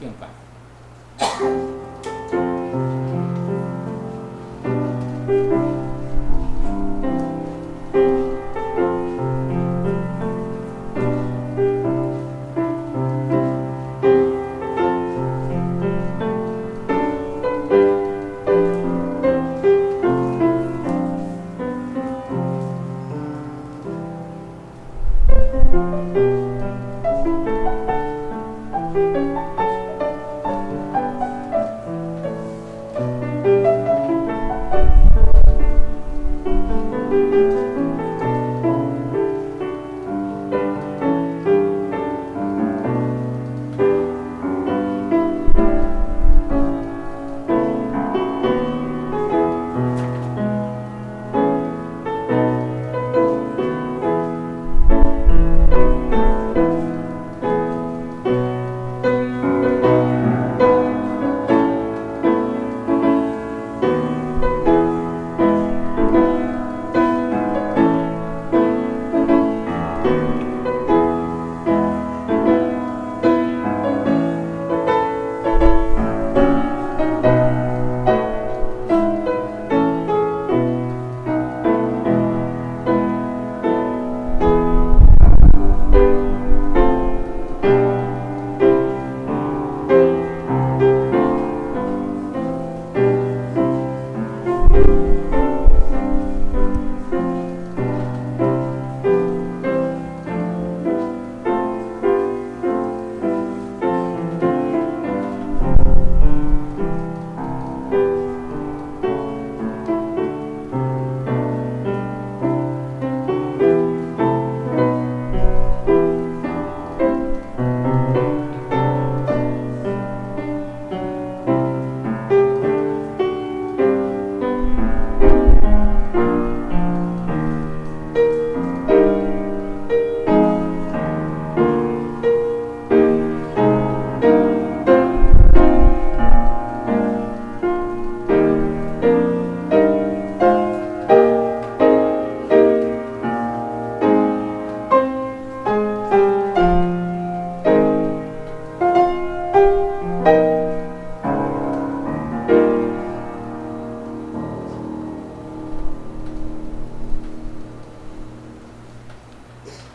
敬拜。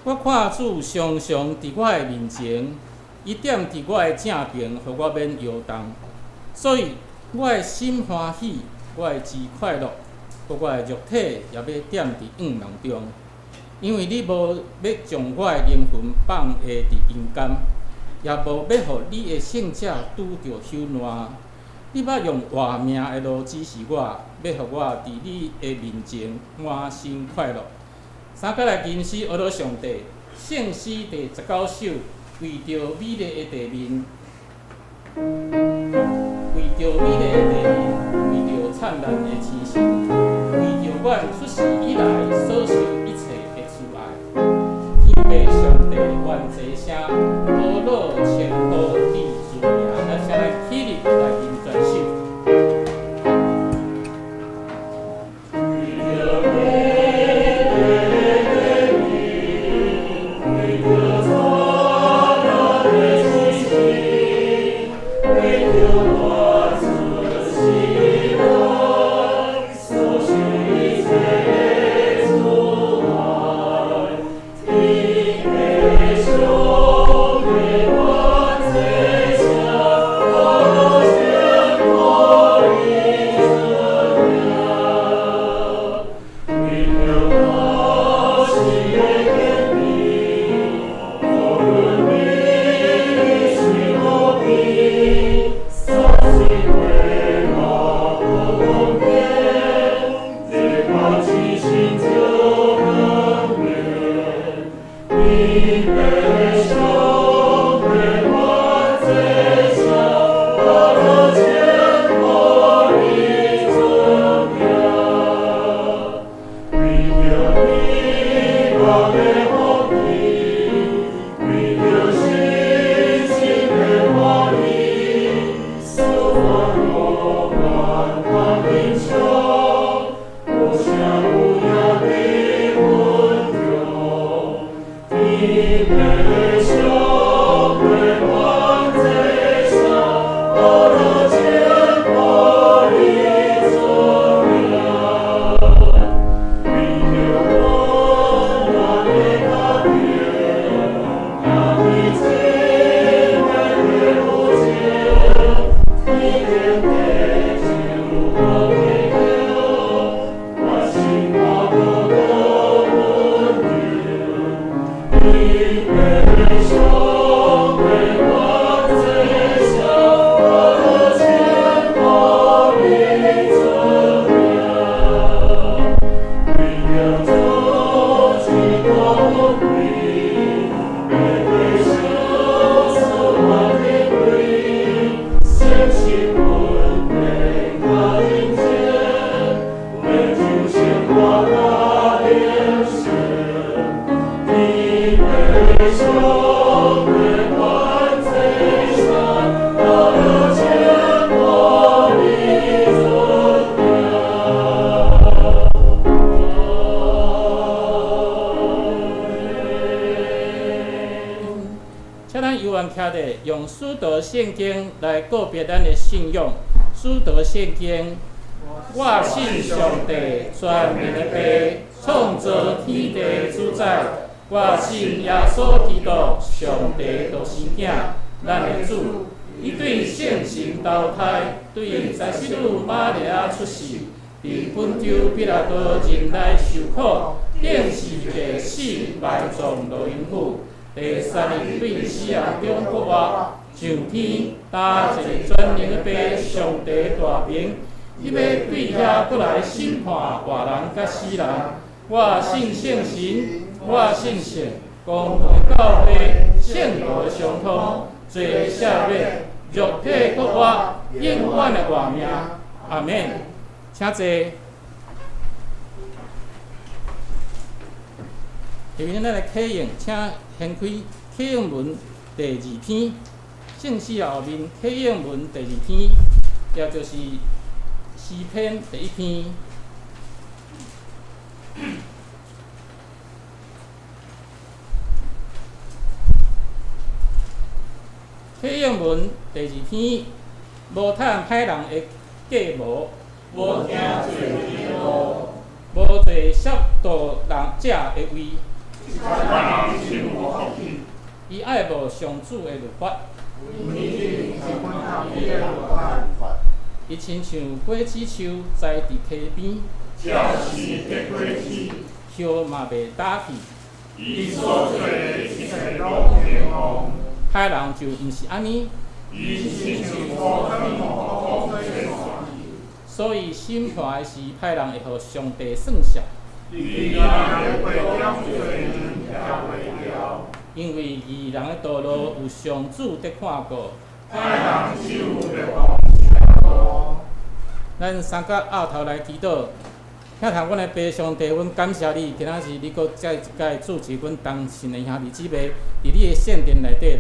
我看主常常伫我的面前，伊踮伫我的正边，互我免摇动。所以我的心欢喜，我的志快乐，佮我的肉体也要踮伫永梦中。因为你无要将我的灵魂放下伫阴间，也无要互你的圣者拄着朽烂。你捌用活命的路指示我，要互我伫你的面前满心快乐。三甲来吟诗学到上帝，圣诗第19首，为着美丽的地面，为着美丽的地面，为着灿烂的星星，为着阮出世以来所受一切的慈爱。天父上帝，愿齐声，保罗称呼你主名，咱先来起立来吟全首。Show 下咧用使徒圣经来告别咱的信仰。使徒圣经，我信上帝，全能的爸，创造天地的主宰。我信耶稣基督，上帝独生囝，咱的主。伊对圣神投胎，对在使女玛利亚出世，伫本州彼拉多前来受苦，顶是第死埋葬落阴府。第三日对死人中复活，上天搭一个全能的爸，上帝大名。伊要对遐过来审判活人甲死人。我信圣神，我信圣，公会教会，圣道相通，罪赦免，肉体复活，永远的活命。阿免。请坐。下面咱来启用，请掀开启用文第2篇，正史后面启用文第2篇，也就是诗篇第1篇。启用文第2篇，无趁歹人的计谋，无惊罪人的路，无坐亵渎人者的位。伊爱无上主的律法，伊亲像果子树栽伫溪边，叶嘛袂打去。伊所做的一切拢平安。歹人就毋是安尼，所以审判的时，歹人会互上帝算数。因为义人的道路有上主得看顾。咱三甲后头来祈祷，听头阮的爸上帝，阮感谢你，今仔日你搁再一届主持阮同信的兄弟姊妹，伫你的圣殿内底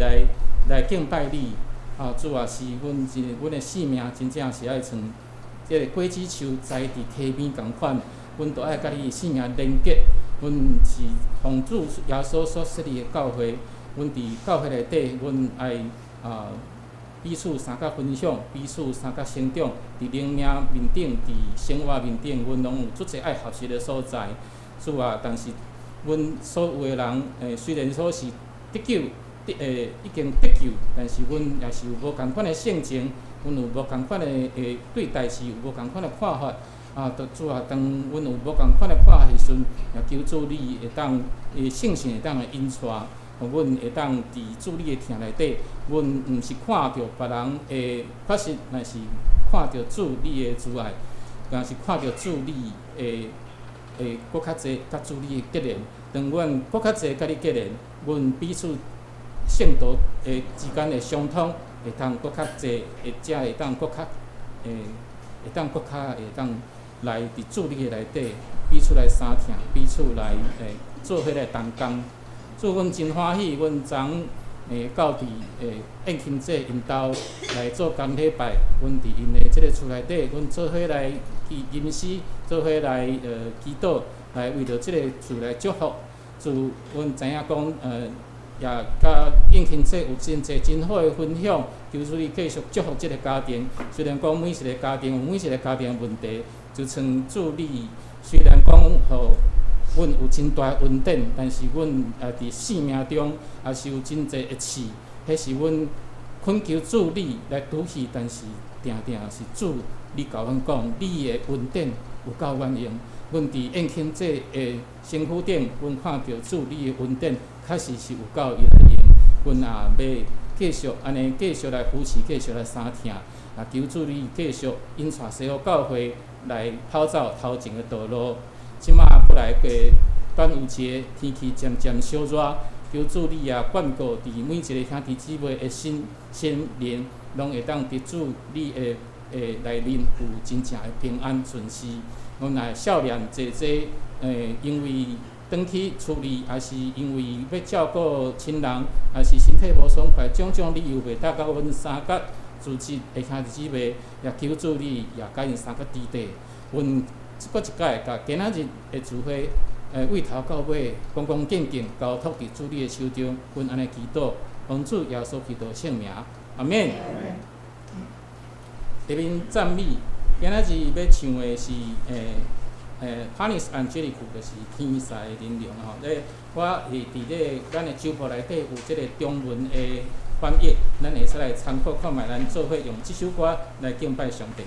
来敬拜你。主啊，是阮的性命真正是爱像即个果子树栽伫溪边共款。阮都爱甲你性命连结，阮是奉主耶稣所设立的教会，阮伫教会内底，阮爱彼此相甲分享，彼此相甲成长，伫灵命面顶，伫生活面顶，阮拢有足侪爱学习的所在。主啊，但是阮所有的人，虽然说是得救，已经得救，但是阮也是有无共款的性情，阮有无共款的对代志，有无共款的看法。主啊，当阮有无共款的看法时阵，也求主你会当圣神会当来引带，互阮会当伫主你的听内底，阮毋是看着别人的确实，乃是看着主你的慈爱，也是看着主你搁较济甲主你的结连。当阮搁较济甲你结连，阮彼此圣道之间的相通，会当搁较济，才会当搁较会当搁较会当。来伫主你的内底，彼此来相听，彼此来做伙来同工。主，阮真欢喜，阮昨到伫宴庆节因兜来做工礼拜，阮伫因的即个厝内底，阮做伙来吟诗，做伙来祈祷，来为着即个厝来祝福。主，阮知影讲也甲宴庆节有真侪真好的分享，求主你继续祝福即个家庭。虽然讲每一个家庭有每一个家庭的问题。就像主你，虽然讲互阮有真大恩典，但是阮伫生命中也是有真侪一次，迄是阮恳求主你来拄去，但是定定是主你甲阮讲，你的恩典有够阮用。阮伫宴庆节的身躯顶，阮看到主你的恩典，确实是有够伊来用。阮也要继续安尼，继续来扶持，继续来相听。求主你继续引带西湖教会。来跑走头前的道路，即马过来过端午节，天气渐渐小热，求主你也眷顾伫每一个兄弟姊妹的心灵，拢会当伫主你的内面有真正的平安顺遂。阮也少年济济，因为转去厝里，也是因为要照顾亲人，也是身体无爽快，种种理由袂达到阮三甲。主持的兄弟姊妹，也求主你也甲因三个支持。阮搁一届，甲今仔日的聚会，为头到尾，恭恭敬敬交托伫主你的手中。阮安尼祈祷，奉主耶稣基督圣名，阿免。这边赞美，今仔日要唱的是Panis Angelico， 就是天使的灵粮吼。我伫咱的周报内底有即个中文的翻译，咱会使来参考看卖，咱做伙用即首歌来敬拜上帝。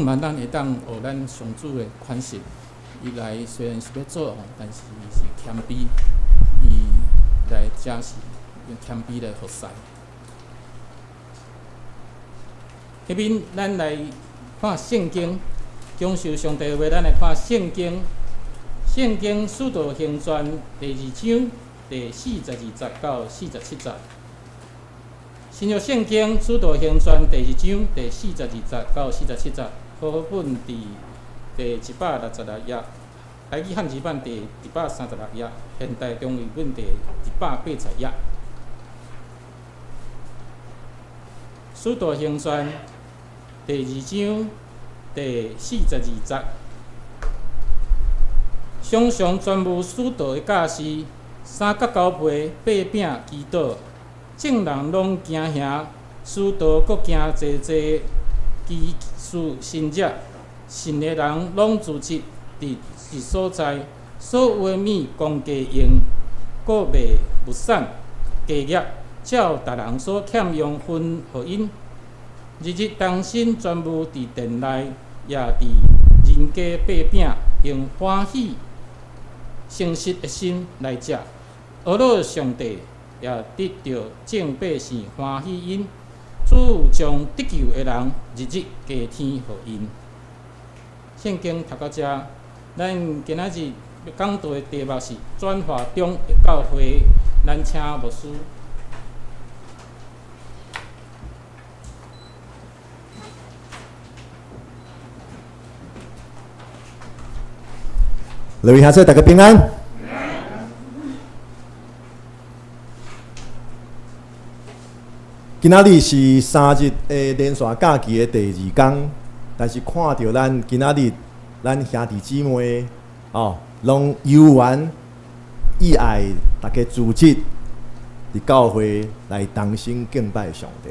嘛，咱会当学咱上主的款式。伊来虽然是要做，但是伊是谦卑，伊来真是用谦卑来服侍。迄边咱来看圣经，讲授上帝话，咱来看圣经。圣经使徒行传第2章第42节到47节。新约圣经使徒行传第2章第42节到47节。课本伫第166页，台语汉字版第236页，现代中译本第180页。使徒行传第2章第42节，常常专务使徒的教师，三角交配、八饼祈祷，众人拢惊吓，使徒搁惊济济基础信者，信的人拢聚集伫一所在，所有的物公家用，搁卖物产家业，照逐人所欠用分互因。日日当心专务伫殿内，也伫人家八饼，用欢喜诚实的心来食，学乐上帝，也得到众百姓欢喜因。主将得救的人日日加添互因。圣经读到这，咱今仔日要讲到的题目是转化中的教会，咱请牧师。各位兄弟，大家平安。今仔日是3日的连续假期的第2天，但是看到咱今仔日咱兄弟姊妹拢有缘意爱大家组织伫教会来同心敬拜上帝。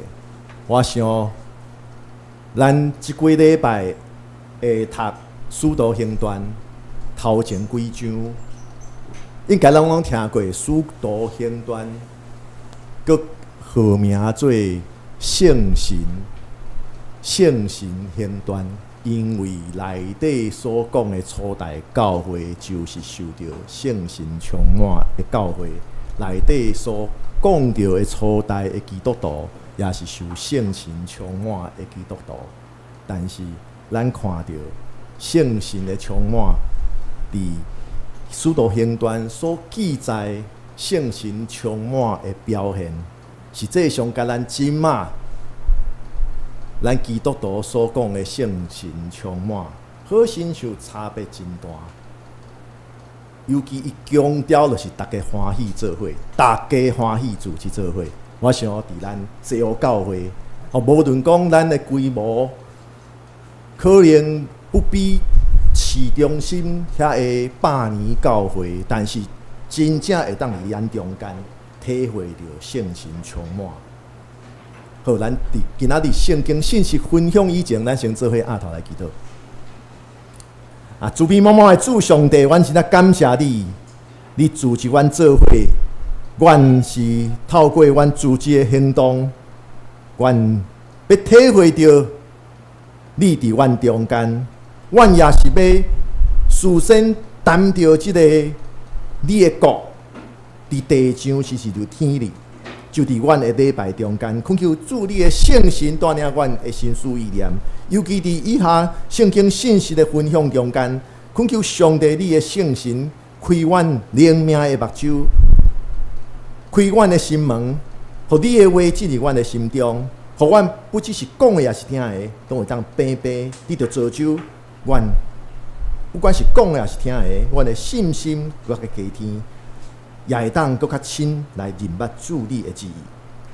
我想咱即几礼拜会读《使徒行传》头前几章，应该拢听过《使徒行传》，佮号名做圣神行传，因为内底所讲的初代教会就是受到圣神充满的教会，内底所讲到的初代的基督徒，也是受圣神充满的基督徒。但是咱看到圣神的充满，伫《使徒行传》所记载圣神充满的表现，实际上甲咱即马咱基督徒所讲的圣神充满，好亲像差别真大。尤其伊强调就是大家欢喜做伙，大家欢喜组织做伙。我想伫咱西湖教会，无论讲咱的规模，可能不比市中心遐个100年教会，但是真正会当伫咱中间体会到圣神充满。好，咱今仔日圣经信息分享以前，咱先做伙压头来祈祷。慈悲满满的主上帝，阮真正感谢你，你组织阮做伙，阮是透过阮组织的行动，阮要体会到你伫阮中间。阮也是要事先担着即个你的国，伫地上其实就天理，就伫阮的礼拜中间，恳求主你的圣神带领阮的心思意念，尤其伫以下圣经信息的分享中间，恳求上帝你的圣神开阮灵命的目睭，开阮的心门，互你的话进入阮的心中，互阮不只是讲的，也是听的，都会当平平，你着造就。阮不管是讲的还是听的，阮的信心搁较加添，也会当搁较亲来认捌主你的旨意。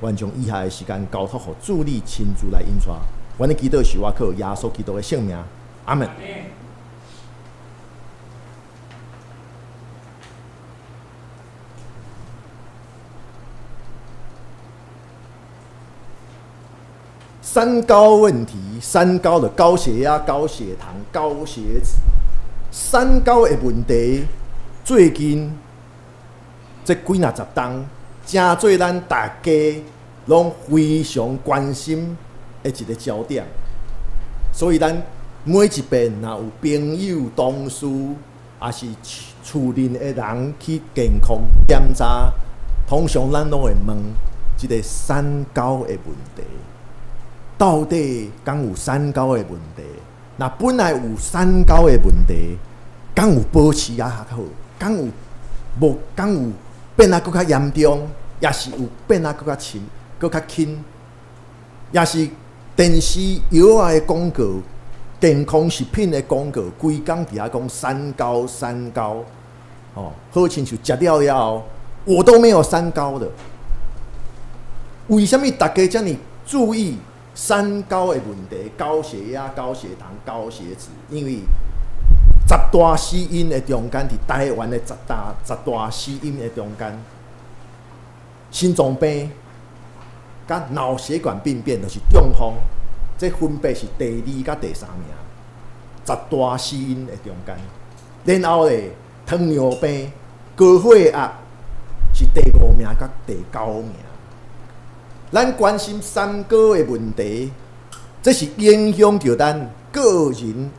阮将以下的时间交托互主你亲自来引带。阮的祈祷是我靠耶稣基督的圣名，阿门。三高问题，三高的高血压、高血糖、高血脂，三高的问题，最近这几若十冬，真做咱大家拢非常关心的一个焦点。所以咱每一遍若有朋友、同事，也是厝邻的人去健康检查，通常咱拢会问这个三高的问题。到底敢有三高的问题？那本来有三高的问题，敢有保持也较好？敢有无？敢有变啊？搁较严重？也是有变啊？搁较轻？搁较轻？也是电视药的广告健康食品的广告，规工伫遐讲三高三高，哦，好亲像食了了后，我都没有三高的。为什么大家这么注意三高的问题？高血压、高血糖、高血脂，因为十大死因的中间，伫台湾的十大死因的中间，心脏病、甲脑血管病变就是中风，这分别是第2甲第3名，十大死因的中间。然后咧，糖尿病、高血压是第5名甲第9名。咱关心三高的问题，这是影响到咱个人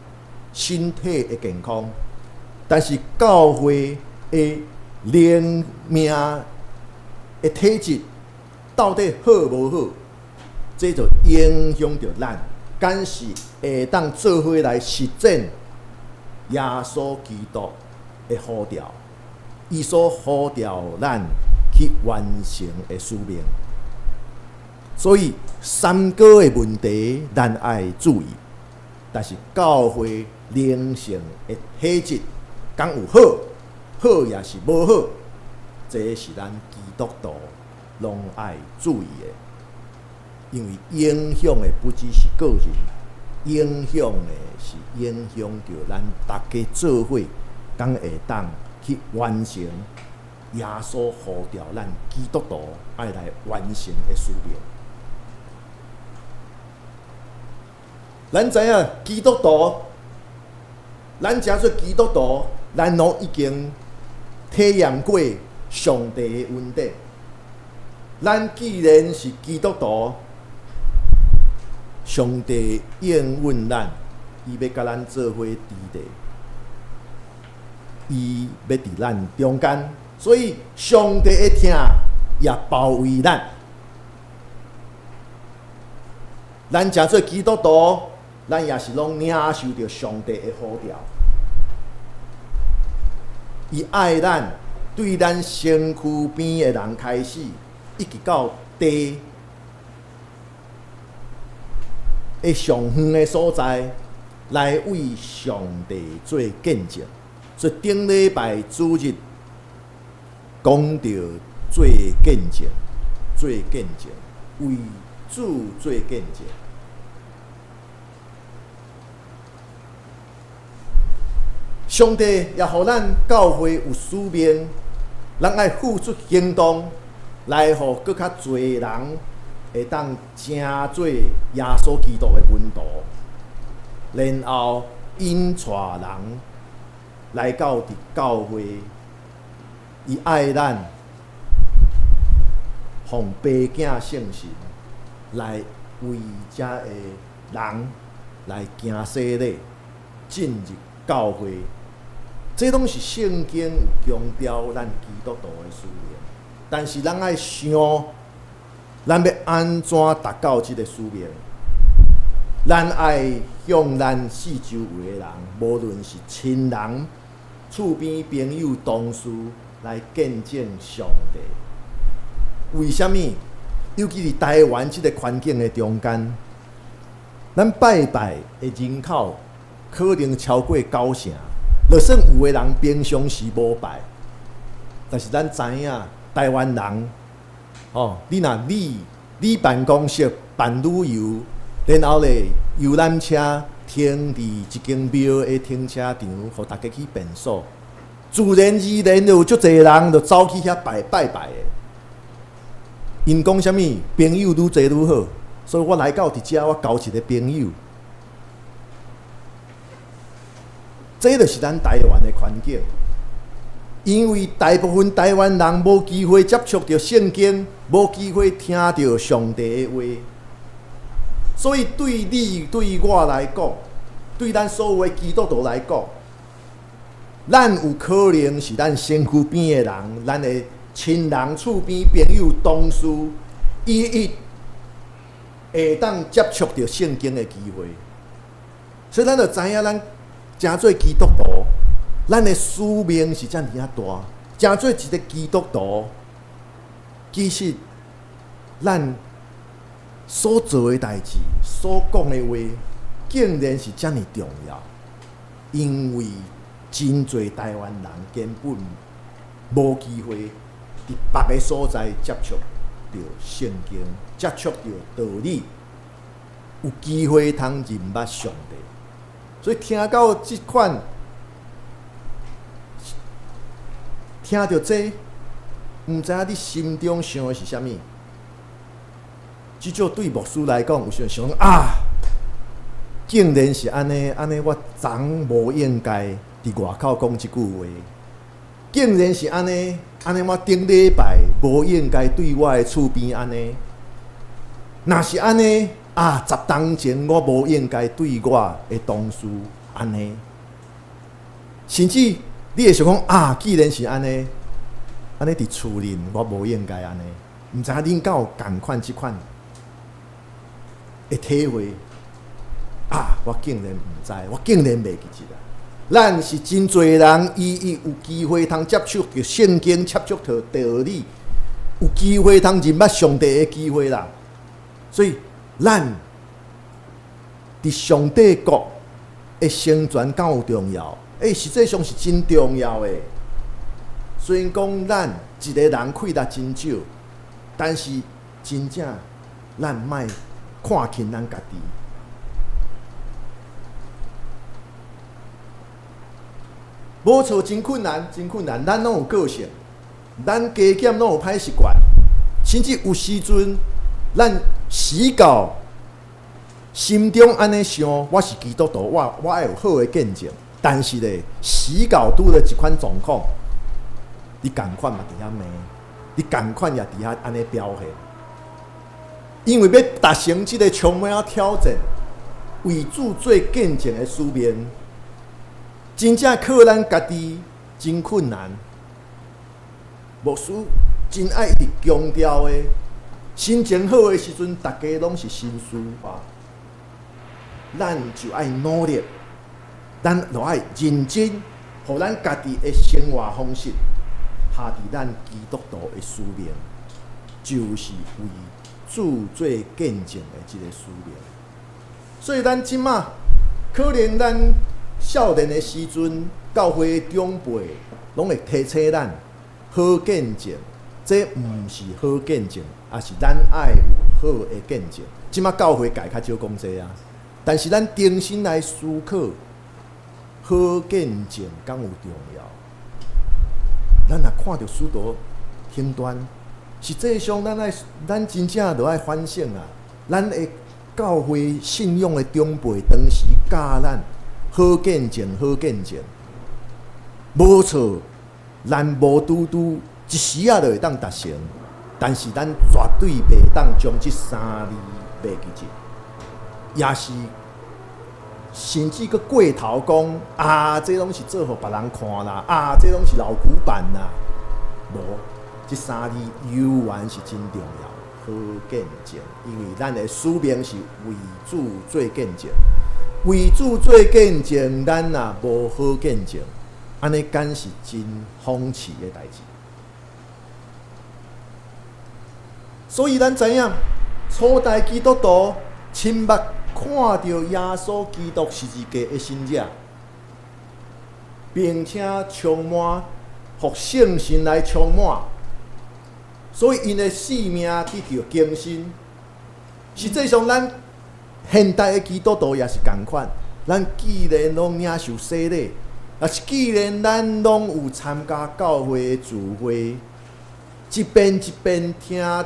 身体的健康。但是教会的灵命的体质到底好无好，这就影响到咱，敢是会当做伙来实践耶稣基督的呼召，伊所呼召咱去完成的使命。所以三高的问题咱爱注意，但是教会灵性的体质敢有好，好也是无好，这是咱基督徒拢爱注意的。因为影响的不只是个人，影响的是影响到咱大家做伙，敢会当去完成耶稣呼召咱基督徒爱来完成的使命。咱知影基督徒，咱诚做基督徒，咱拢已经体验过上帝的恩典。咱既然是基督徒，上帝应允咱，伊要甲咱做伙伫地，伊要伫咱中间，所以上帝的疼也包围咱。咱诚做基督徒，咱也是拢领受着上帝的呼召，伊爱咱，对咱身躯边的人开始，一直到地的上远的所在，来为上帝做见证。所以顶礼拜主日讲到做见证，做见证，为主做见证。上帝也予咱教会有使命，咱爱付出行动，来予更较侪人会当成做耶稣基督的门徒，然后引带人来到伫教会，伊爱咱，奉爸囝圣神来为遮的人来行洗礼，进入教会。这拢是圣经有强调咱基督徒的使命，但是咱爱想，咱要安怎达到这个使命？咱爱向咱四周围的人，无论是亲人、厝边朋友、同事，来见证上帝。为什么？尤其是台湾这个环境的中间，咱拜拜的人口可能超过9成。就算有的人平常时无拜，但是咱知影台湾人，你若你办公室办旅游，然后咧游览车停伫一间庙的停车场，互大家去便所，自然而然就有足侪人就走去遐拜的。因讲啥物？朋友愈侪愈好，所以我来到伫遮，我交一个朋友。这就是咱台湾的环境，因为大部分台湾人无机会接触到圣经，无机会听到上帝的话，所以对你对我来讲，对咱所有的基督徒来讲，咱有可能是咱身躯边的人，咱的亲人、厝边朋友、同事，伊会当接触到圣经的机会，所以咱就知影咱。诚做基督徒，咱的使命是遮尔啊大。诚做一个基督徒，其实咱所做的代志、所讲的话，竟然是遮尔重要，因为真侪台湾人根本无机会伫别个所在接触到圣经，接触到道理，有机会通认捌上帝。所以听到即款，听到这，毋知影你心中想的是啥物？至少对牧师来讲，有时想啊，竟然是安尼，我昨无应该伫外口讲即句话，竟然是安尼，我顶礼拜无应该对我的厝边安尼。若是安尼啊，10当前我无应该对我的同事安尼，甚至你会想讲啊，既然是安尼伫厝里我无应该安尼，毋知影恁敢有共款即款的体会啊！我竟然毋知，我竟然袂记即个。咱是真侪人，伊有机会通接触到圣经，接触到道理，有机会通认捌上帝的机会啦。所以，咱伫上帝国的生存敢有重要？实际上是真重要的。虽然讲咱一个人气力真少，但是真正咱莫看轻咱家己。无错，真困难，真困难。咱拢有个性，咱加减拢有歹习惯，甚至有时阵，咱死到心中安尼想，我是基督徒，我爱有好的见证。但是咧，死到拄了一款状况，你共款嘛伫遐骂，你共款也伫遐安尼表现。因为要达成即个充满挑战、为主做见证的使命。真正靠咱家己真困难，牧师真爱一直强调的，心情好的时阵，大家拢是心思化，咱就爱努力，咱就爱认真，互咱家己的生活方式下伫咱基督徒的使命，就是为主做见证的即个使命。所以咱即马可能咱少年的时阵，教会长辈拢会提醒咱好见证，这毋是好见证，也是咱爱有好的见证。即马教会改较少讲这啊，但是咱重新来思考，好见证敢有重要？咱若看到许多行端，实际上咱真正就爱反省啊！咱的教会信仰的长辈，当时教咱。好见证，好见证，无错，咱无拄拄一时啊就会当达成，但是咱绝对袂当将这3字袂记住，也是甚至佫过头讲啊，这拢是做互别人看啦，啊，这拢是老古板啦，无，这3字犹原是真重要，好见证，因为咱的使命是为主做见证。为主做见证，咱若无好见证，安尼敢是真讽刺的代志。所以咱知影，初代基督徒亲目看到耶稣基督十字架的身者，并且充满互圣神来充满，所以因的生命得到更新。实际上，咱现代的基督徒也是同款，咱既然拢领受洗礼，也是既然咱拢有参加教会的聚会，一遍一遍听到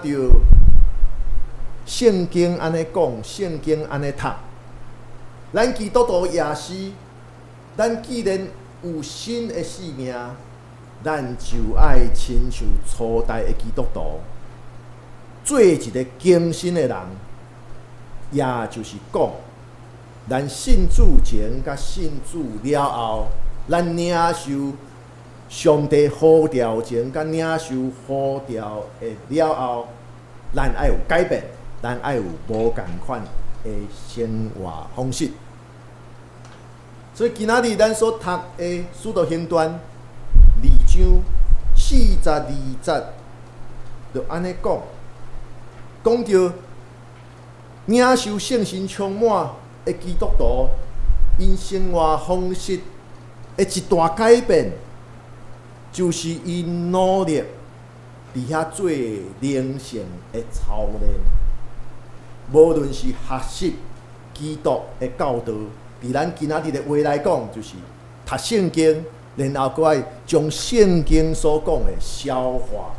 圣经安尼讲，圣经安尼读，咱基督徒也是，咱既然有新的生命，咱就爱亲像初代的基督徒，做一个更新的人。也就是讲，咱信主前甲信主了后，咱领受上帝呼召前甲领受呼召的了后，咱爱有改变，咱爱有无共款的生活方式。所以今仔日咱所读的《使徒行传》2章42节，就安尼讲到。领受圣神充满，的基督徒，因生活方式的一大改变，就是因努力伫遐做灵性的操练。无论是学习基督的教导，伫咱今仔日的话来讲，就是读圣经，然后搁爱将圣经所讲的消化、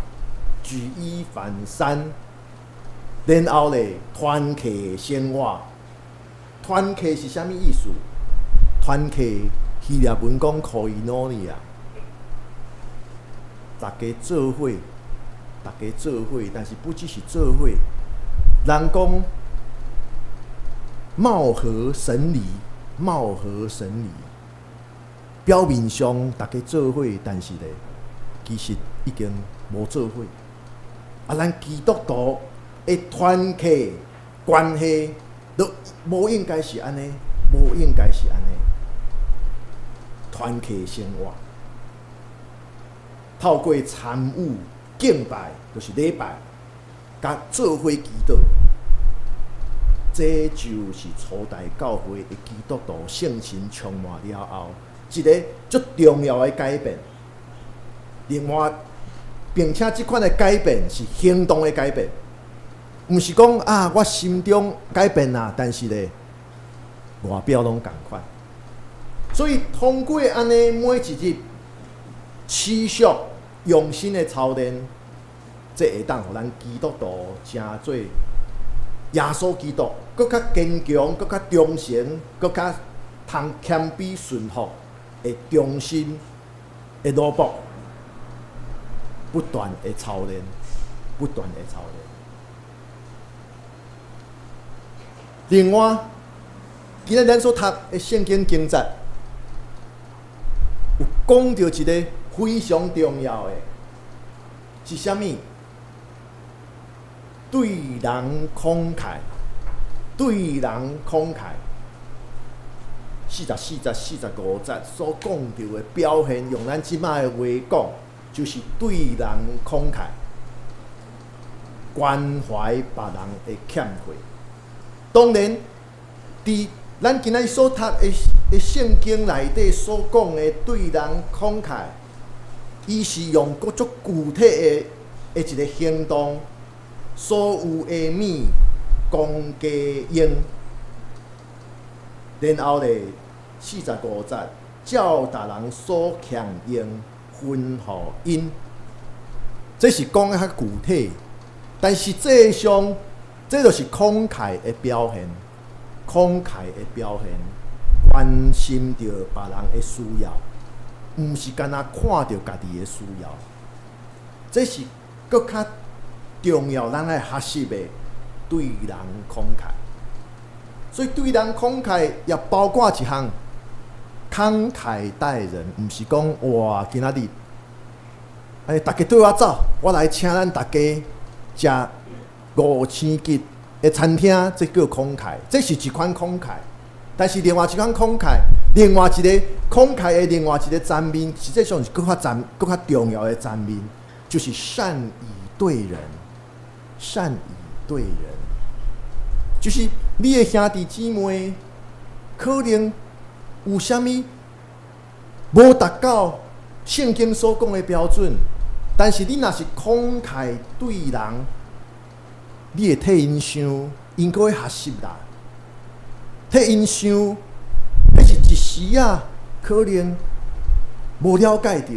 举一反三，然后咧团契生活。团契是啥物意思？团契希腊文讲 koinonia， 大家做伙，但是不只是做伙，人讲貌合神离，表面上大家做伙，但是咧，其实已经无做伙。咱基督徒的团契关系，都无应该是安尼，团契生活，透过参与敬拜，就是礼拜，甲做伙祈祷。这就是初代教会的基督徒圣神充满了后，一个最重要的改变。另外，并且这款的改变是行动的改变，毋是讲我心中改变啦，但是咧外表拢共款。所以通过安尼每一日持续用心的操练，这会当互咱基督徒成做耶稣基督，更较坚强，更较忠诚，更较通谦卑顺服的忠心的奴仆，不断的操练。另外，今日咱所读的圣经经节，有讲到一个非常重要的，是啥物？对人慷慨，44、45节所讲到的表现，用咱即摆的话讲，就是对人慷慨，关怀别人的欠缺。当然，伫咱今仔日所读的圣经内底所讲的对人慷慨，伊是用各种具体的一个行动。所有的物公家用，然后咧45节，照达人所欠用分互因。这是讲得较具体，但实际上，这就是慷慨的表现。关心着别人的需要，毋是干那看着家己的需要。这是搁较重要，咱爱学习的对人慷慨。所以对人慷慨也包括一项慷慨待人，毋是讲哇今仔日，大家对我走，我来请咱大家食5000吉的餐厅，这叫慷慨，这是一款慷慨。但是另外一款慷慨，另外一个慷慨的另外一个层面，实际上是更较重要的层面，就是善以对人。就是你的兄弟姊妹，可能有啥物无达到圣经所讲的标准，但是你若是慷慨对人，你会替因想，因阁会学习啦。替因想，迄是一时啊，可能无了解到，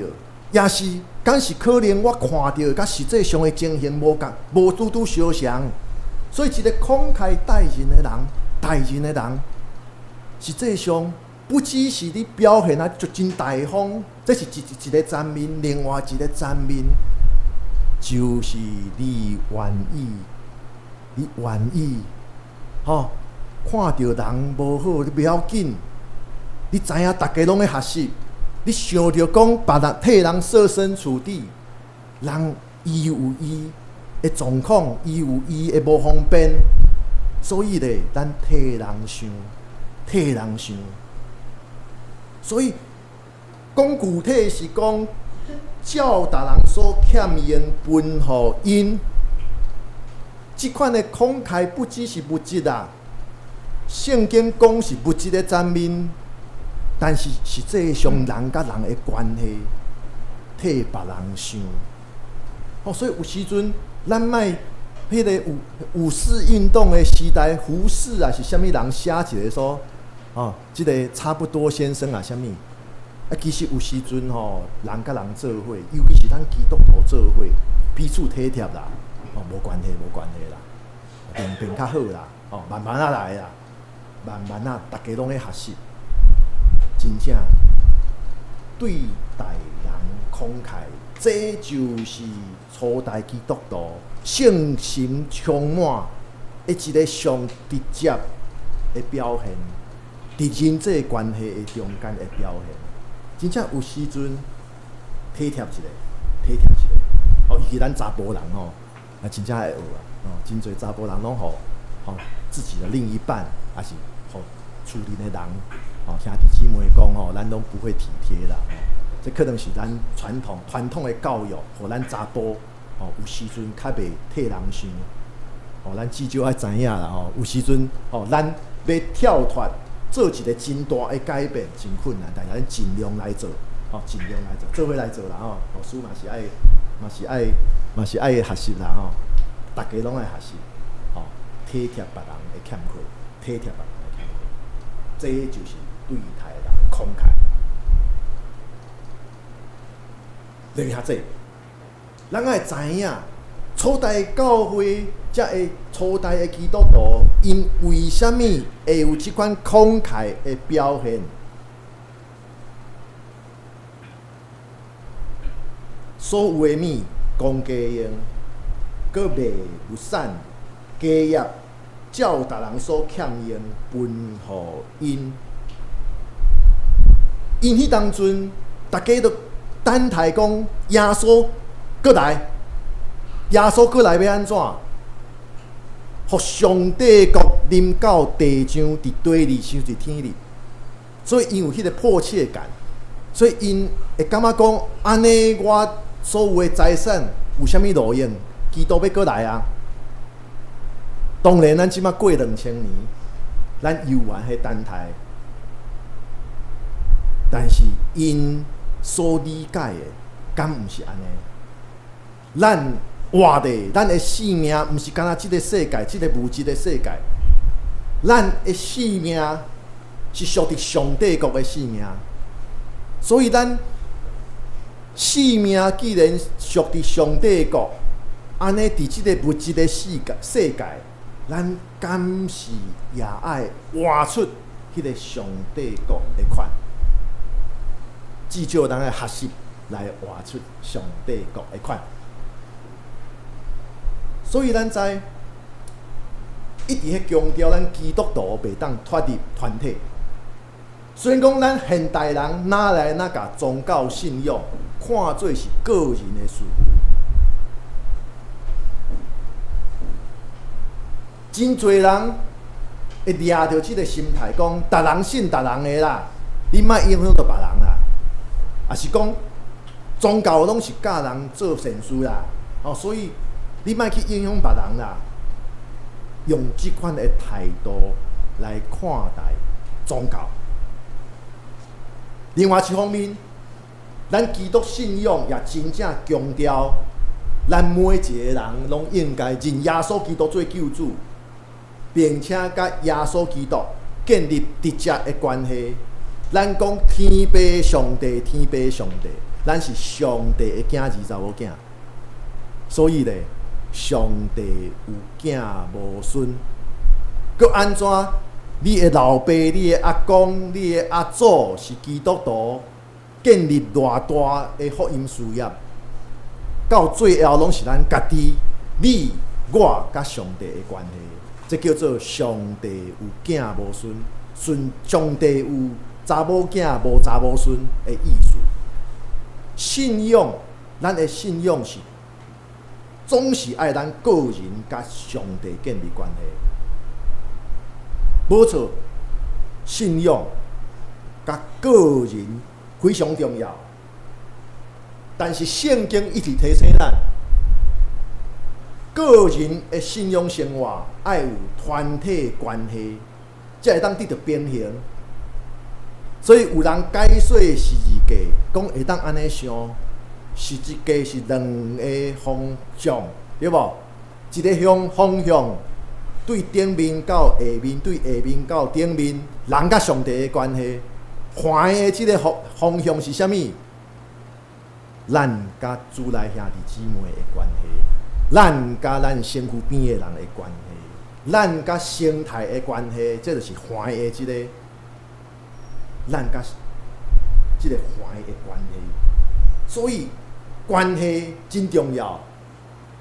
也是。敢是可能我看到，甲实际上的情形无拄拄相像，所以一个慷慨待人的人，实际上不只是你表现就真大方，这是一个层面，另外一个层面就是你愿意，看到人无好，你不要紧，你知影大家拢在学习。你想着讲别人替人设身处地，人伊有伊的状况，伊有伊的无方便，所以咧，咱替人想。所以讲具体是讲，照达人所欠用分互因。即款的慷慨不只是物质啊，圣经讲是物质的层面，但是实际上人甲人的关系替别人想。所以有时阵咱莫迄个五四运动的时代，胡适啊是啥物人写一个说，即个差不多先生啊，啥物？其实有时阵人甲人做伙，尤其是咱基督徒做伙，彼此体贴啦，无关系啦，变较好啦，慢慢啊来啦，慢慢啊，大家拢咧学习，真正对待人慷慨，这就是初代基督徒性情充满的一个上直接的表现，伫人际关系的中间的表现。真正有时阵体贴一下，尤其咱查甫人真正会学啊，真侪查甫人拢互自己的另一半，还是互厝里的人，兄弟姊妹讲咱拢不会体贴啦。这可能是咱传统的教育，互咱查甫有时阵较袂替人想。咱至少爱知影啦有时阵咱要跳脱。做一个真大的改变真困难，但是咱尽量来做，做伙来做啦老师嘛是爱学习啦大家拢爱学习体贴别人的欠缺，这就是对待人的慷慨。另一者，咱爱知影初代教会。才会初代的基督徒，因为虾米会有即款慷慨的表现？所有的物讲家用，搁卖不散，家业照达人所欠用，分互因。因迄当阵，大家都等待讲耶稣搁来，要安怎？互上帝国临到地上，伫地里像是天里，所以因有迄个迫切感，所以因会感觉讲，安尼我所有的财产有啥物路用？基督要过来啊！当然，咱即马过2000年，咱犹原迄等待，但是因所理解的，敢毋是安尼？咱活的，咱的性命毋是干那即个世界，即个物质的世界。咱的性命是属于上帝国的性命，所以咱性命既然属于上帝国，安尼伫即个物质的世界，咱敢是也爱活出迄个上帝国的款？至少咱爱学习来活出上帝国的款。所以咱知一直喺强调，咱基督徒袂当脱离团体。虽然讲咱现代人哪来哪甲宗教信仰看做是个人的事务，真侪人会抓着即个心态，讲逐人信逐人的啦，你莫影响到别人啦，也是讲宗教拢是教人做善事啦，所以。你莫去影响别人啦，用即款的态度来看待宗教。另外一方面，咱基督信仰也真正强调，咱每一个人拢应该认耶稣基督做救主，并且甲耶稣基督建立直接的关系。咱讲天父上帝，咱是上帝的囝儿查某囝，所以咧。上帝有囝无孙，佮安怎？你的老爸、你的阿公、你的阿祖是基督徒，建立偌大的福音事业，到最后拢是咱家己、你、我甲上帝的关系。这叫做上帝有囝无孙，上帝有查某囝无查某孙的意思。信仰，咱的信仰是。总是爱咱个人甲上帝建立关系，无错。信仰甲个人非常重要，但是圣经一直提醒咱，个人的信仰生活爱有团体关系，才会当得到变形。所以有人解说十字架，讲会当安尼想，十字架是两个方向，对无？一个方向对顶面到下面，对下面到顶面，人甲上帝的关系。环的即个方向是啥物？咱甲主内兄弟姊妹的关系，咱甲咱身躯边的人的关系，咱甲生态的关系，这就是环的即个，咱甲即个环的关系。所以关系真重要。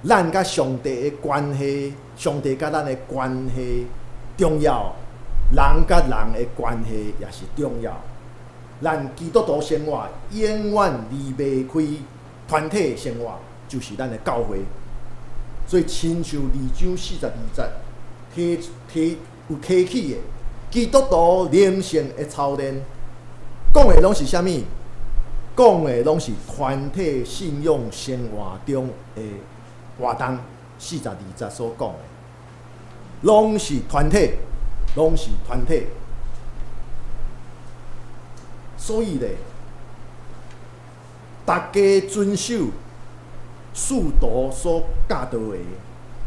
咱甲上帝的关系，上帝甲咱的关系重要，人甲人的关系也是重要。咱基督徒生活永远离袂开团体生活，就是咱的教会。所以亲像2章42节有提起的基督徒灵性的操练，讲的拢是啥物？讲的拢是团体信仰生活中的活动。42节所讲的，拢是团体，拢是团体。所以咧，大家遵守使徒所教导的，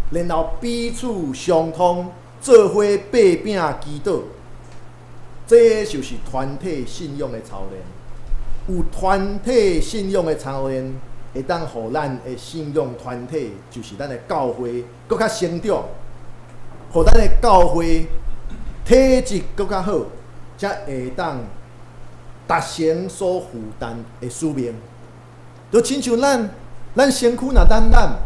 然后彼此相通，做伙擘饼祈祷，这就是团体信仰的操练。有团体信仰的操练，会当互咱的信仰团体，就是咱的教会，搁较成长，互咱的教会体质搁较好，才会当达成所负担的使命。就亲像咱身躯若单咱，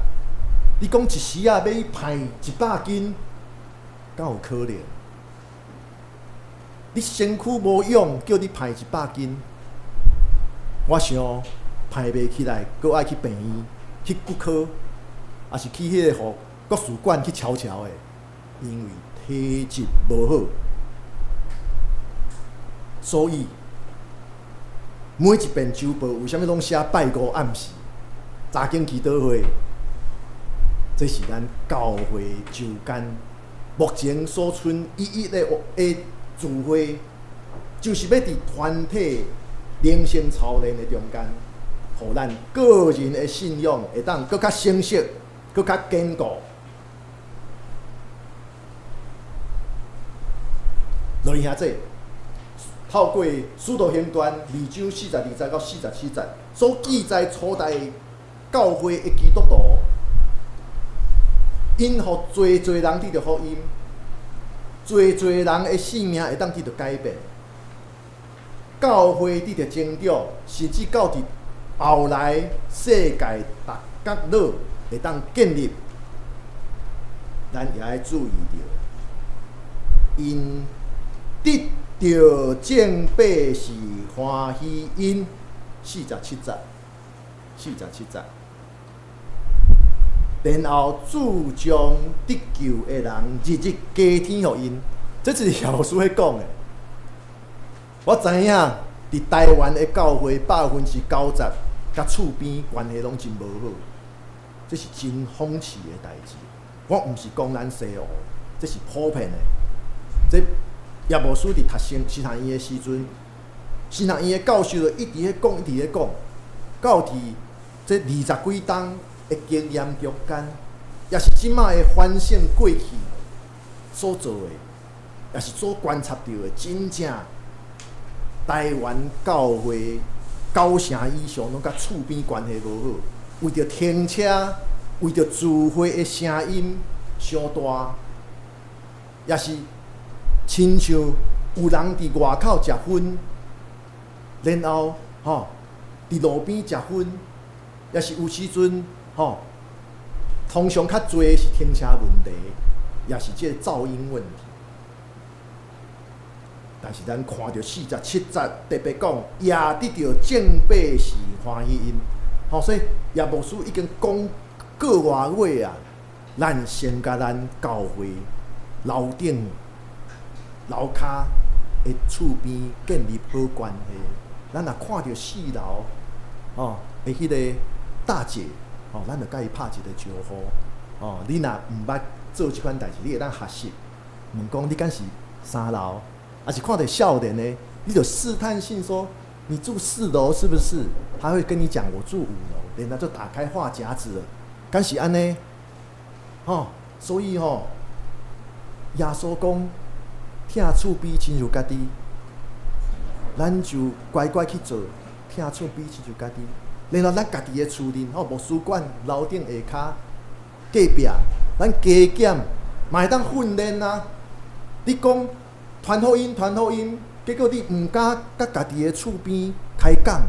你讲一时啊要排100斤，敢有可能？你身躯无用，叫你排100斤，我想排袂起来，搁爱去病院、去骨科，还是去迄个国术馆去瞧瞧的，因为体质无好，所以。每一遍周报为虾米拢写拜五暗时、早间祈祷会？这是咱教会周间目前所剩一一的聚会，就是要伫团体灵性操练的中间，互咱个人的信仰会当更较成熟、更较坚固。落去遐这。透过《使徒行传》2章42节到47节所记载初代教会的基督徒，因互侪人得到福音，侪人的性命会当得到改变，教会得到增长，甚至到伫后来世界大角落会当建立，咱也要注意到，因得着正百是欢喜因47节，然后主将得救的人日日加添予因，这是耶稣在讲的。我知影，伫台湾的教会90%甲厝边关系拢真无好，这是真讽刺的代志。我毋是讲咱西湖，这是普遍的。这耶稣伫读圣学院的时阵，圣学院的教授就一直咧讲，到伫这20几冬的经验中间，也是即摆的反省过去所做的，也是所观察到的，真正台湾教会90%以上拢甲厝边关系无好，为着停车，为着聚会的声音伤大，也是。亲像有人伫外口食薰，然后伫路边食薰，也是有时阵通常较侪是停车问题，也是即个噪音问题。但是咱看到47节特别讲，也得到正百是欢喜因。所以耶稣师已经讲过偌月啊，咱先甲咱教会楼顶。楼骹的厝边建立好关系，咱若看到4楼的迄个大姐咱就甲伊拍一个招呼你若毋捌做即款代志，你会当学习。问讲你敢是3楼，还是看到少年呢，你就试探性说你住4楼是不是？他会跟你讲我住5楼，然后就打开话匣子了，敢是安尼？所以耶稣讲，疼厝边亲像家己，咱就乖乖去做，疼厝边亲像家己。然后咱家己的厝里，图书馆楼顶下骹隔壁，咱加减嘛会当训练啊。你讲传福音，结果你毋敢甲家己的厝边开讲，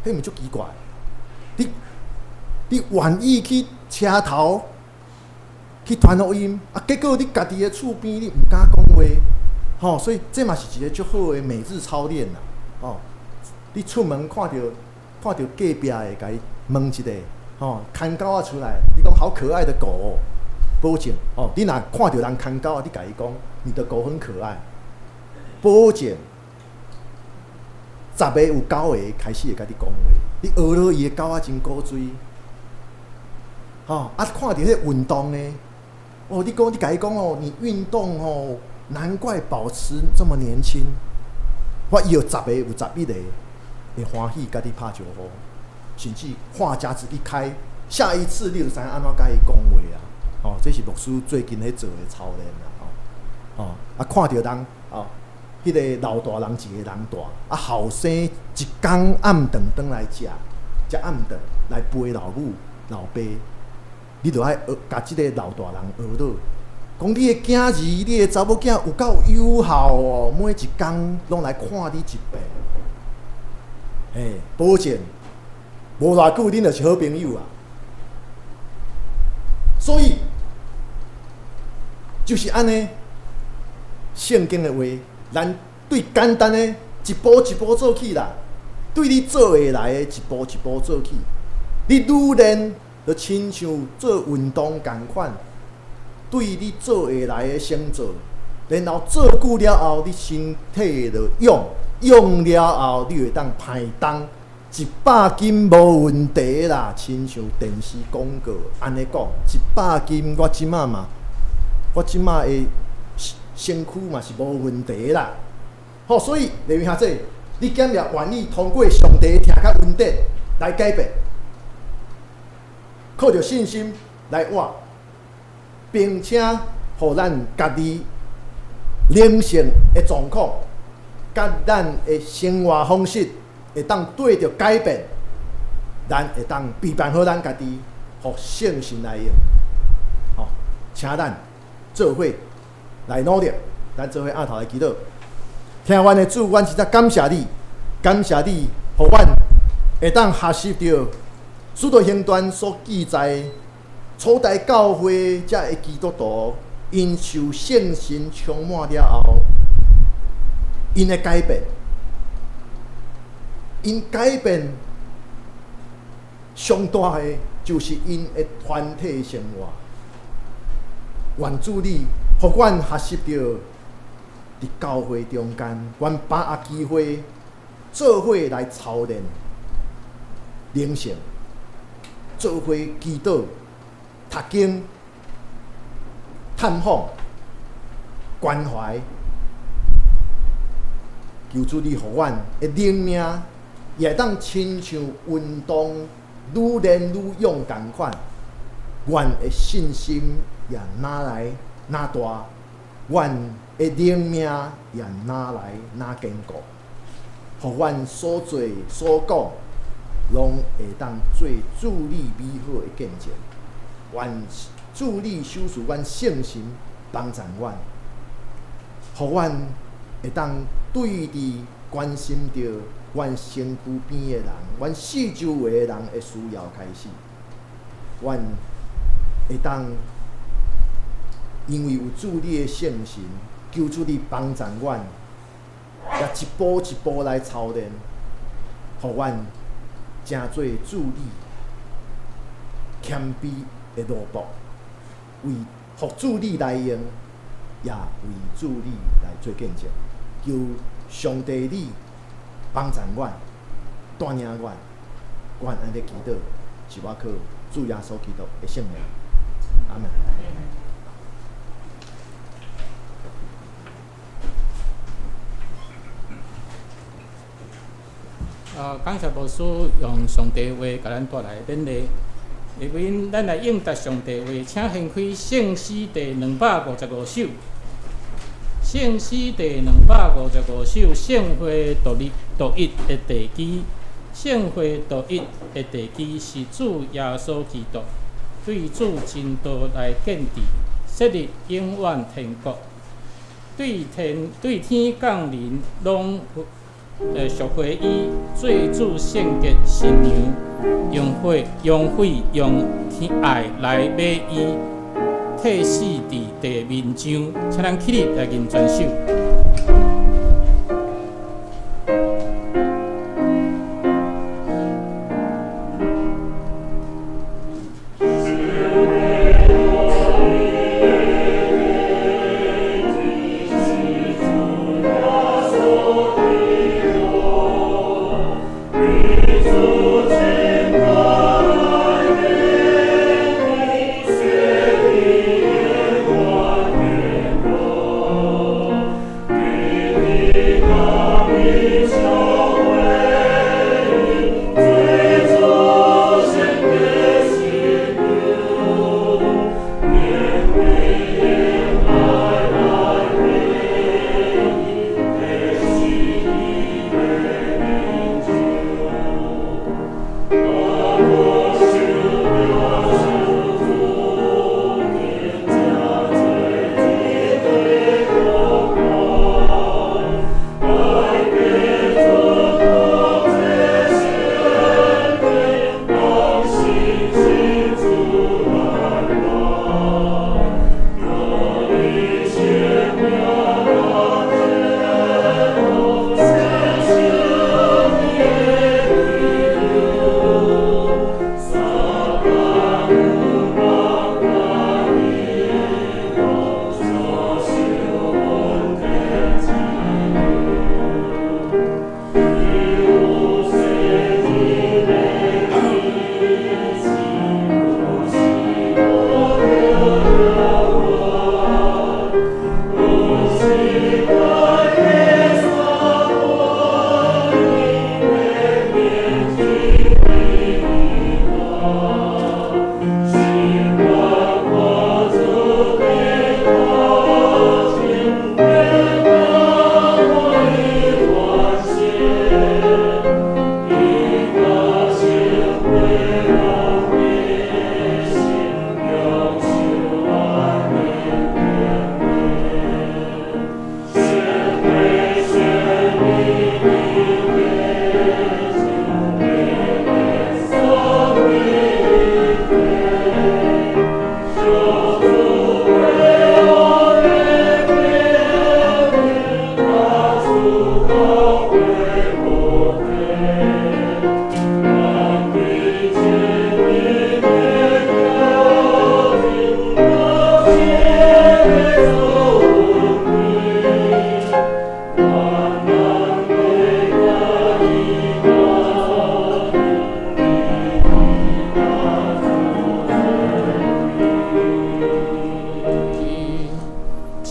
迄毋足奇怪。你愿意去车头去传福音，结果你家己的厝边你毋敢讲话，所以这嘛是一个足好的每日操练啦。你出门看到隔壁的，甲伊问一下，牵狗仔出来，你讲好可爱的狗保证你若看到人牵狗仔，你甲伊讲，你的狗很可爱，保证10个有9个开始会甲你讲话。你学到伊的狗仔真古锥，看到迄个运动呢，你甲伊讲你运动难怪保持这么年轻。我以后10个有11个。会欢喜甲你拍招呼，甚至话匣子一开，下一次你就知影安怎甲伊讲话啊！这是牧师最近咧做的操练啦！看到人迄个老大人一个人大，后生一天暗顿顿来食暗顿来陪老母老爸，你就爱甲即个老大人学到，讲你的囝儿、你的查某囝有够友好每一天拢来看你一遍。保证无偌久，恁就是好朋友啊！所以就是安尼，圣经的话，咱对简单的一步一步做起啦，对你做会来的一步一步做起。你愈练，就亲像做运动共款，对你做会来的先做，然后做久了后，你身体就用了后，你会当排动100斤无问题啦。亲像电视广告安尼讲，100斤我即马的身躯嘛是无问题啦。所以弟兄姊妹，你今日愿意通过上帝听较稳定来改变，靠着信心来活，并且互咱家己灵性的状况。甲咱的生活方式会当对着改变，咱会当陪伴好咱家己，互圣神来用。请咱做伙来努力，咱做伙额头来祈祷。听阮的主，阮实在感谢你，互阮会当学习到《使徒行传》所记载，初代教会才的基督徒因受圣神充满了后。因的改变，上大的就是因的团体生活。愿主你，互阮学习到伫教会中间，阮把握机会，做伙来操练灵性，做伙祈祷、读经、探访、关怀。求主你，互阮的灵命也当亲像运动愈练愈勇共款，阮的信心也哪来哪大，阮的灵命也哪来哪坚固，互阮所做所讲，拢会当做主你美好的见证。愿主你守住阮圣心，帮助阮，互阮会当对伫关心着阮身躯边的人，阮四周围的人的需要开始，阮会当因为有主你的圣神，求主你帮助阮，也一步一步来操练，互阮成做主你谦卑的奴仆，为服主你来用，也为主你来做见证。求上帝你帮助阮，带领阮，阮安尼祈祷，是我靠主耶稣基督的圣名，阿门。感谢牧师用上帝话甲咱带来勉励。下面咱来应答上帝话，请掀开圣诗第255首。圣诗第255首，圣会独一的地基，圣会独一的地基是主耶稣基督，对主真道来建立，设立永远天国，对天降临，拢赎回伊，做主圣洁新娘，用血用天爱来买伊，替死伫地面上，请咱起立来吟全首。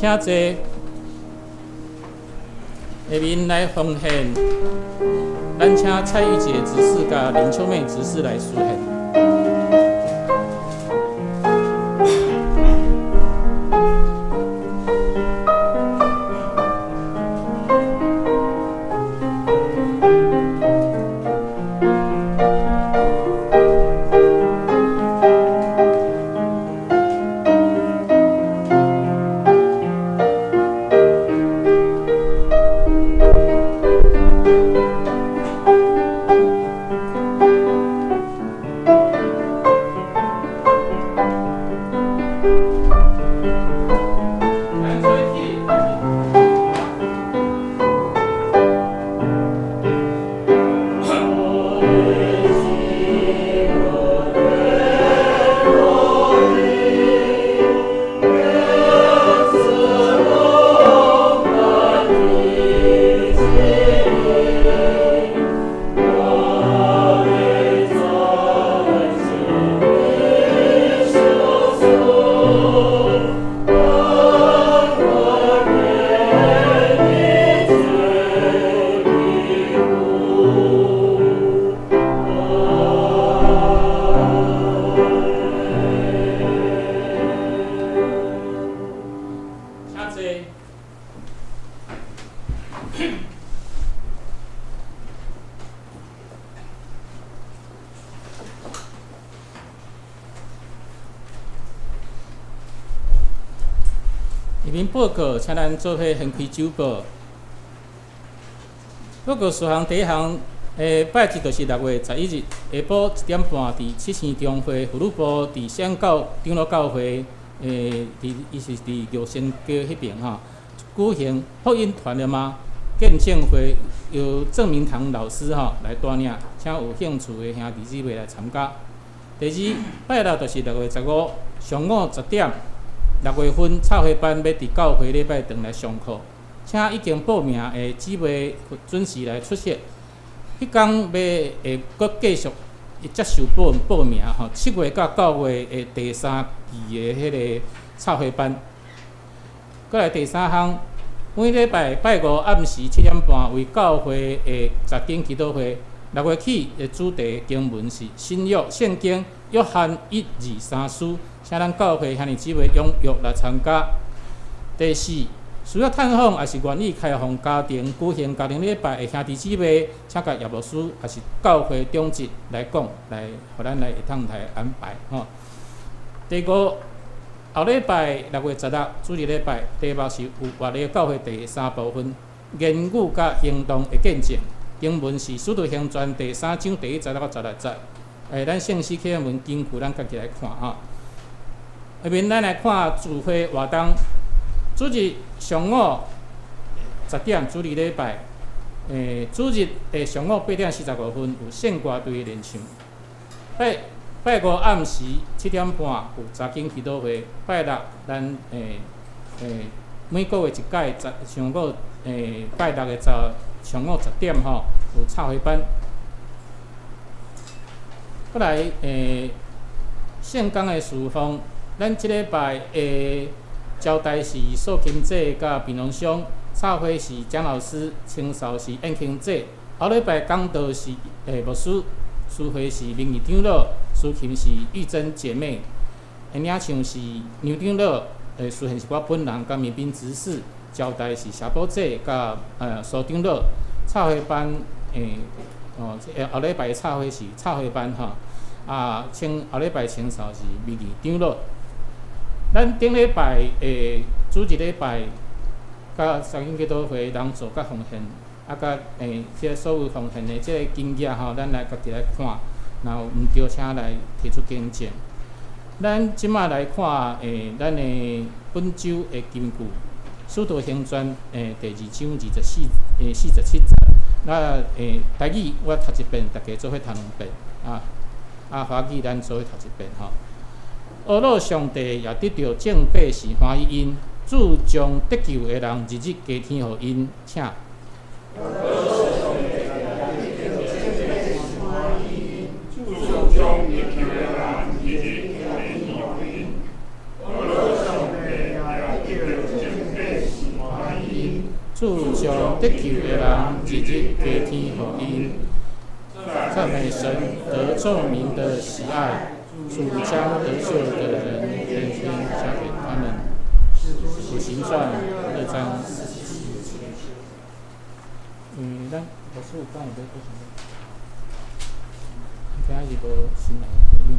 请坐，下面来奉献，咱请蔡玉洁执事甲林秋妹执事来书献。下面报告，请咱做伙掀开周报。报告事项第一项，拜一就是6月11日下晡1点半，伫七星中会妇女部伫省长老教会，伊是伫玉仙街迄边吼，举行福音团了吗？见证会由郑明堂老师来带领，请有兴趣的兄弟姊妹来参加。第二，拜六就是6月15上午10点，6月份插花班要伫教会礼拜堂来上课，请已经报名的姊妹准时来出席。迄天要搁继续接受报名7月到9月的第3期的迄个插花班。搁来第三项。每礼拜拜五暗时7点半，为教会的十间祈祷会。6月起的主题经文是新约圣经约翰1、2、3书，请咱教会兄弟姊妹踊跃来参加。第四，需要探访也是愿意开放家庭举行家庭礼拜的兄弟姊妹，请甲叶牧师也是教会长职来讲，来互咱来会通来安排吼。第五。后礼拜6月16主日礼拜，题目是有活的教会第3部分，言语甲行动的见证。经文是《使徒行传》第3章第1节到16节。咱圣诗课文经句，咱家己来看哈。下面咱来看聚会活动。主日上午10点，主日礼拜，主日上午8点45分有圣歌队练唱。拜五暗时7点半有查经祈祷会，拜六咱每个月一届上午拜六的上午10点有插花班。过来圣工的事奉，咱即礼拜招待是素琴姐甲槟榔乡，插花是蒋老师，清扫是燕庆姐。后礼拜讲道是牧师。书会是明义长老，书琴是玉珍姐妹，领唱是牛长老，书现是我本人，甲民兵执事，招待是社保姐甲苏长老，插花班后礼拜插花是插花班后礼拜清扫是明义长老。咱顶礼拜主日礼拜，甲三间祈祷会人做甲奉献。甲即所有奉献的即个经验咱来家己来看，若有毋对，请来提出见证。咱即马来看咱的本周的金句，《使徒行传》第2章47节。那台语我读一遍，大家做伙读2遍华语咱做伙读一遍阿老上帝也得到正百是欢喜因，主将得救的人日日加添予因，请。主将得救的人日日加添予因，赞美神得众民的喜爱，主将得救的人天天加给他们。使行传2章47节。咱老师有讲有要做啥物？今仔日无新人回应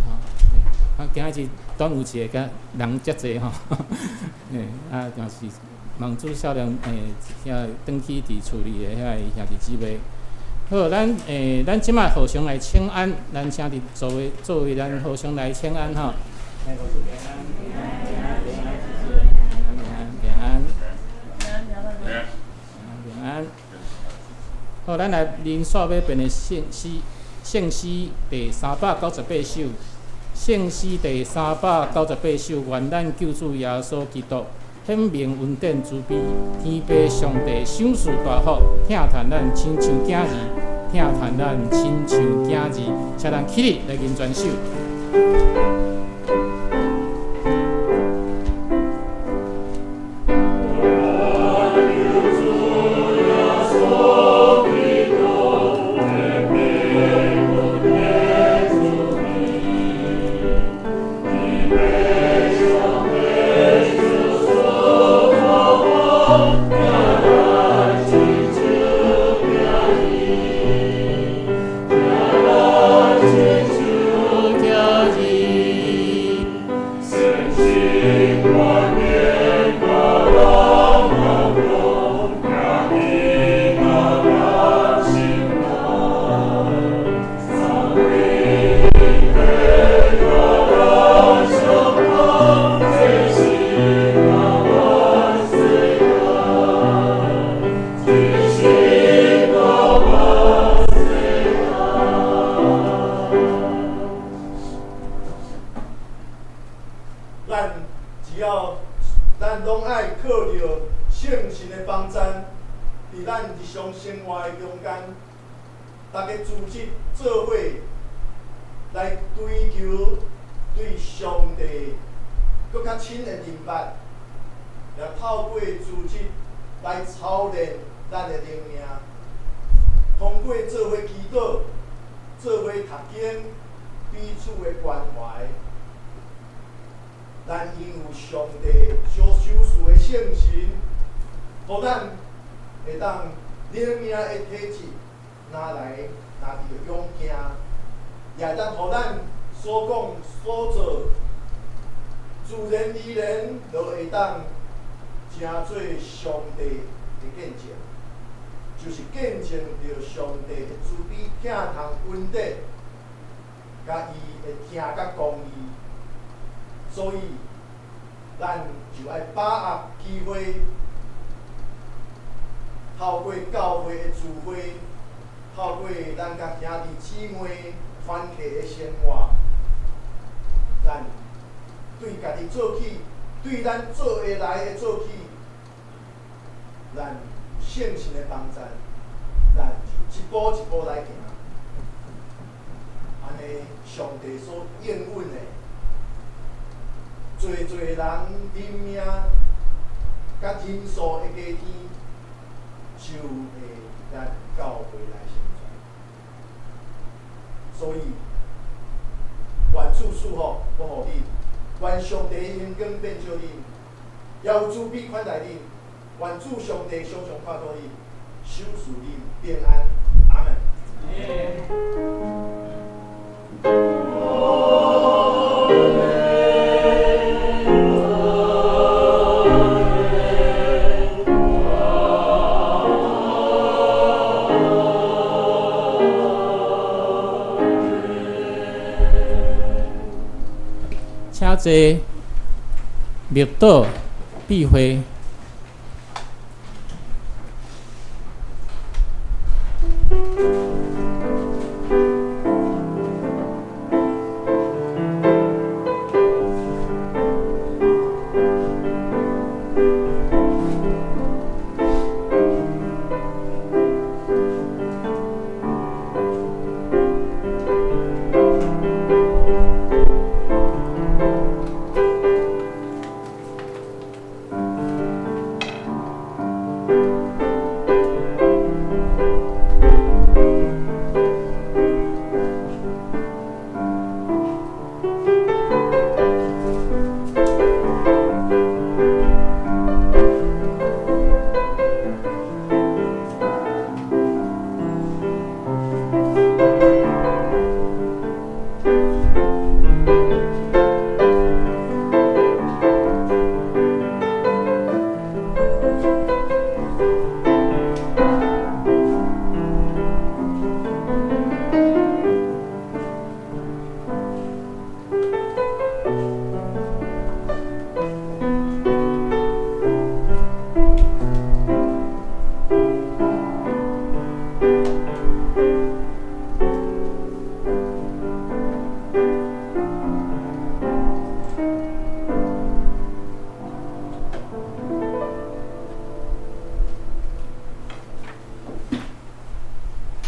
今仔日端午节甲人遮济但是望主少量遐转去伫厝里的遐兄弟姊妹。好，咱即摆互相来请安，咱请伫作为咱互相来请安老师平安，平安。好，咱来连续要编的圣诗第398首，圣诗第398首，愿咱救主耶稣基督显明恩典慈悲，天父上帝赏赐大福，听叹咱亲像囝儿，听叹咱亲像囝儿，请咱起立来吟全首。咱只要咱拢爱靠着圣神的帮赞，伫咱日常生活的中间，大家组织做伙来追求对上帝更较亲的认捌，也透过组织来操练咱的灵命，通过做伙祈祷、做伙读经、彼此的关怀。咱因有上帝所授予的圣神，互咱会当灵命的体质拿来拿伫着勇行，也会当互咱所讲所做自然而然就会当成做上帝的见证，就是见证着上帝的慈悲、疼痛、温德，甲伊的听甲公义。所以，咱就要把握机会，透过教会的聚会，透过咱甲兄弟姊妹团契的生活，咱对家己做起，对咱做下来的做起，咱圣神的帮助，咱就一步一步来行。安尼，上帝所应允的。侪人灵命甲人数会加添，就会咱教会来成全。所以，愿主赐福保护恁，愿上帝恩光变照恁，也有慈悲款待恁。愿主上帝常常看顾恁，守护恁平安。阿门。请坐，默祷、闭会。